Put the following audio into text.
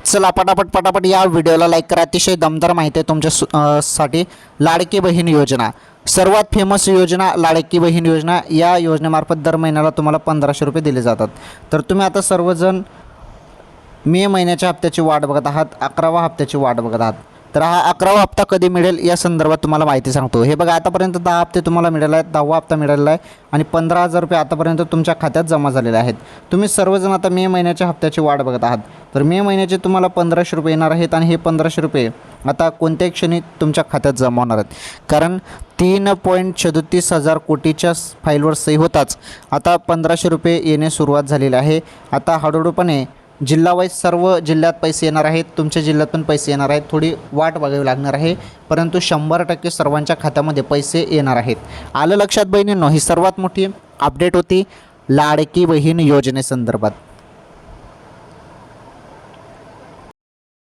चला पटापट या व्हिडिओला लाईक करा। अतिशय दमदार माहिती आहे तुमच्या साठी। लाडकी बहीण योजना सर्वात फेमस योजना लाडकी बहीण योजना। या योजनेमार्फत दर महिन्याला तुम्हाला 1500 रुपये दिले जातात। तर तुम्ही आता सर्वजण मे महिन्याच्या हप्त्याची वाट बघत आहात, 11व्या हप्त्याची वाट बघत आहात। तर हा 11वा हप्ता कधी मिळेल या संदर्भात तुम्हाला माहिती सांगतो। हे बघा, आतापर्यंत 10 हप्ते तुम्हाला मिळाले आहेत, 10वा हप्ता मिळालेला आहे आणि 15,000 रुपये आतापर्यंत तुमच्या खात्यात जमा झालेले आहेत। तुम्ही सर्वजण आता मे महिन्याच्या हप्त्याची वाट बघत आहात। तर मे महिन्याचे तुम्हाला 1500 रुपये येणार आहेत आणि हे 1500 रुपये आता कोणत्याही क्षणी तुमच्या खात्यात जमा होणार आहेत। कारण 3.37 हजार कोटीच्या फाईलवर सही होताच आता 1500 रुपये येणे सुरुवात झालेली आहे। आता हळूहळूपणे जिल्हावाईज सर्व जिल्ह्यात पैसे येणार आहेत, तुमच्या जिल्ह्यात पण पैसे येणार आहेत। थोडी वाट बघावी लागणार आहे, परंतु 100% सर्वांच्या खात्यामध्ये पैसे येणार आहेत। आलं लक्षात बहिणींनो, ही सर्वात मोठी अपडेट होती लाडकी बहीण योजनेसंदर्भात।